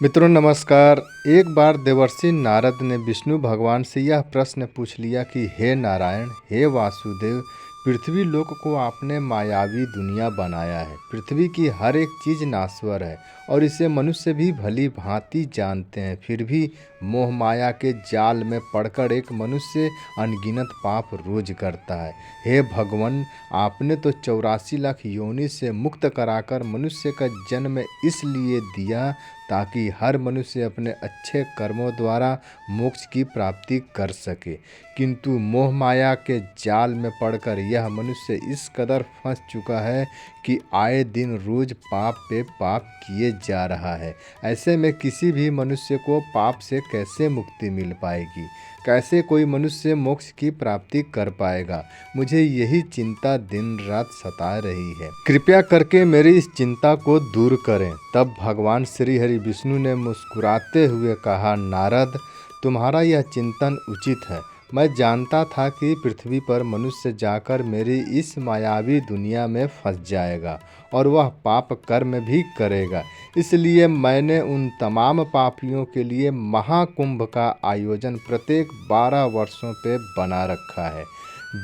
मित्रों नमस्कार। एक बार देवर्षि नारद ने विष्णु भगवान से यह प्रश्न पूछ लिया कि हे नारायण, हे वासुदेव, पृथ्वी लोक को आपने मायावी दुनिया बनाया है। पृथ्वी की हर एक चीज़ नाश्वर है और इसे मनुष्य भी भली भांति जानते हैं। फिर भी मोह माया के जाल में पड़कर एक मनुष्य अनगिनत पाप रोज करता है। हे भगवान, आपने तो 84 लाख योनि से मुक्त कराकर मनुष्य का जन्म इसलिए दिया ताकि हर मनुष्य अपने अच्छे कर्मों द्वारा मोक्ष की प्राप्ति कर सके। किंतु मोह माया के जाल में पड़कर यह मनुष्य इस कदर फंस चुका है कि आए दिन रोज पाप पे पाप किए जा रहा है। ऐसे में किसी भी मनुष्य को पाप से कैसे मुक्ति मिल पाएगी? कैसे कोई मनुष्य मोक्ष की प्राप्ति कर पाएगा? मुझे यही चिंता दिन रात सता रही है। कृपया करके मेरी इस चिंता को दूर करें। तब भगवान श्री हरि विष्णु ने मुस्कुराते हुए कहा, नारद, तुम्हारा यह चिंतन उचित है। मैं जानता था कि पृथ्वी पर मनुष्य जाकर मेरी इस मायावी दुनिया में फंस जाएगा और वह पाप कर्म भी करेगा। इसलिए मैंने उन तमाम पापियों के लिए महाकुंभ का आयोजन प्रत्येक 12 वर्षों पे बना रखा है।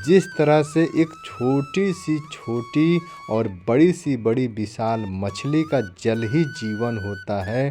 जिस तरह से एक छोटी सी छोटी और बड़ी सी बड़ी विशाल मछली का जल ही जीवन होता है,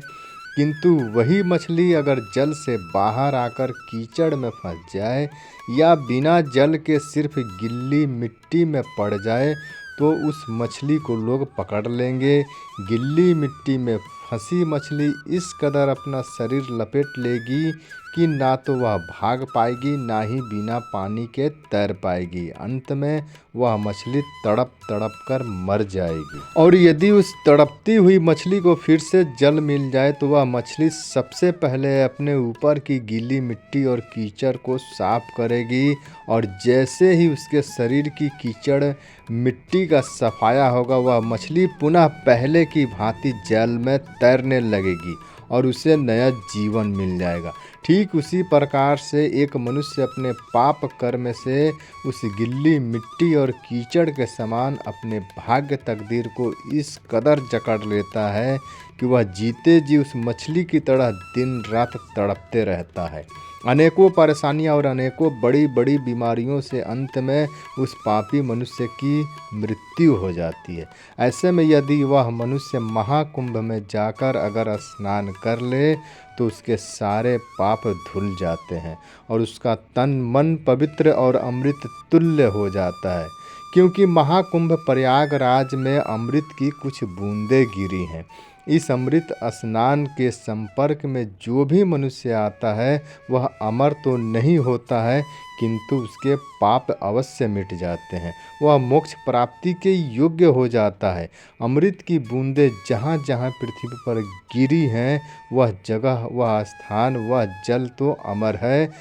किंतु वही मछली अगर जल से बाहर आकर कीचड़ में फंस जाए या बिना जल के सिर्फ गिल्ली मिट्टी में पड़ जाए तो उस मछली को लोग पकड़ लेंगे। गिल्ली मिट्टी में फंसी मछली इस कदर अपना शरीर लपेट लेगी कि ना तो वह भाग पाएगी, ना ही बिना पानी के तैर पाएगी। अंत में वह मछली तड़प तड़प कर मर जाएगी। और यदि उस तड़पती हुई मछली को फिर से जल मिल जाए तो वह मछली सबसे पहले अपने ऊपर की गीली मिट्टी और कीचड़ को साफ करेगी और जैसे ही उसके शरीर की कीचड़ मिट्टी का सफाया होगा, वह मछली पुनः पहले की भांति जल में तैरने लगेगी और उसे नया जीवन मिल जाएगा। ठीक उसी प्रकार से एक मनुष्य अपने पाप कर्म से उस गिल्ली मिट्टी और कीचड़ के समान अपने भाग्य तकदीर को इस कदर जकड़ लेता है कि वह जीते जी उस मछली की तरह दिन रात तड़पते रहता है। अनेकों परेशानियां और अनेकों बड़ी बड़ी बीमारियों से अंत में उस पापी मनुष्य की मृत्यु हो जाती है। ऐसे में यदि वह मनुष्य महाकुंभ में जाकर अगर स्नान कर ले तो उसके सारे पाप धुल जाते हैं और उसका तन मन पवित्र और अमृत तुल्य हो जाता है। क्योंकि महाकुंभ प्रयागराज में अमृत की कुछ बूंदें गिरी हैं। इस अमृत स्नान के संपर्क में जो भी मनुष्य आता है वह अमर तो नहीं होता है, किंतु उसके पाप अवश्य मिट जाते हैं। वह मोक्ष प्राप्ति के योग्य हो जाता है। अमृत की बूंदें जहाँ जहाँ पृथ्वी पर गिरी हैं, वह जगह, वह स्थान, वह जल तो अमर है,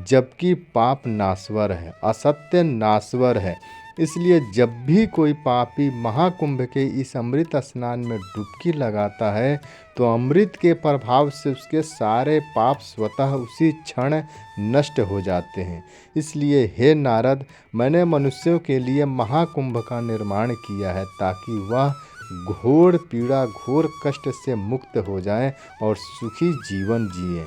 जबकि पाप नाश्वर है, असत्य नाश्वर है। इसलिए जब भी कोई पापी महाकुंभ के इस अमृत स्नान में डुबकी लगाता है तो अमृत के प्रभाव से उसके सारे पाप स्वतः उसी क्षण नष्ट हो जाते हैं। इसलिए हे नारद, मैंने मनुष्यों के लिए महाकुंभ का निर्माण किया है ताकि वह घोर पीड़ा, घोर कष्ट से मुक्त हो जाएं और सुखी जीवन जिएं।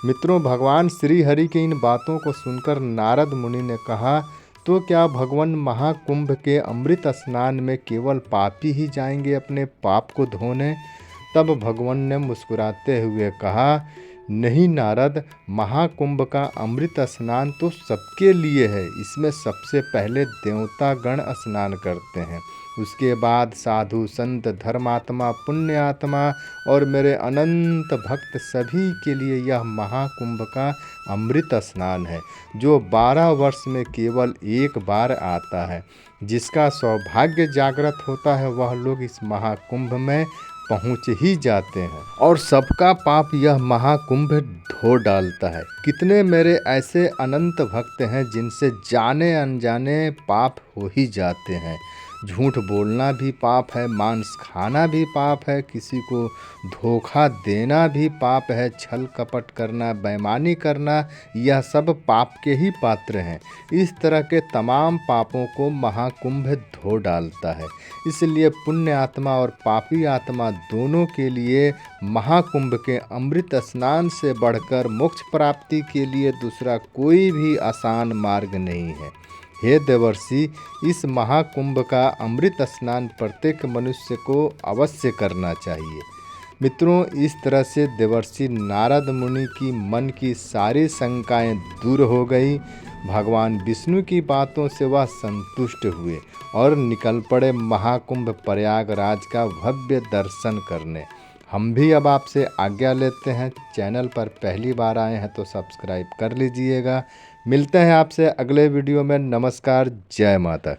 मित्रों, भगवान श्री हरि की इन बातों को सुनकर नारद मुनि ने कहा, तो क्या भगवान महाकुंभ के अमृत स्नान में केवल पापी ही जाएंगे अपने पाप को धोने? तब भगवान ने मुस्कुराते हुए कहा, नहीं नारद, महाकुंभ का अमृत स्नान तो सबके लिए है। इसमें सबसे पहले देवता गण स्नान करते हैं, उसके बाद साधु संत, धर्मात्मा, पुण्यात्मा और मेरे अनंत भक्त सभी के लिए यह महाकुंभ का अमृत स्नान है, जो 12 वर्ष में केवल एक बार आता है। जिसका सौभाग्य जागृत होता है वह लोग इस महाकुंभ में पहुँच ही जाते हैं और सबका पाप यह महाकुंभ धो डालता है। कितने मेरे ऐसे अनंत भक्त हैं जिनसे जाने अनजाने पाप हो ही जाते हैं। झूठ बोलना भी पाप है, मांस खाना भी पाप है, किसी को धोखा देना भी पाप है, छल कपट करना, बेईमानी करना, यह सब पाप के ही पात्र हैं। इस तरह के तमाम पापों को महाकुंभ धो डालता है। इसलिए पुण्य आत्मा और पापी आत्मा दोनों के लिए महाकुंभ के अमृत स्नान से बढ़कर मोक्ष प्राप्ति के लिए दूसरा कोई भी आसान मार्ग नहीं है। हे देवर्षि, इस महाकुंभ का अमृत स्नान प्रत्येक मनुष्य को अवश्य करना चाहिए। मित्रों, इस तरह से देवर्षि नारद मुनि की मन की सारी शंकाएं दूर हो गई। भगवान विष्णु की बातों से वह संतुष्ट हुए और निकल पड़े महाकुंभ प्रयागराज का भव्य दर्शन करने। हम भी अब आपसे आज्ञा लेते हैं। चैनल पर पहली बार आए हैं तो सब्सक्राइब कर लीजिएगा। मिलते हैं आपसे अगले वीडियो में। नमस्कार, जय माता।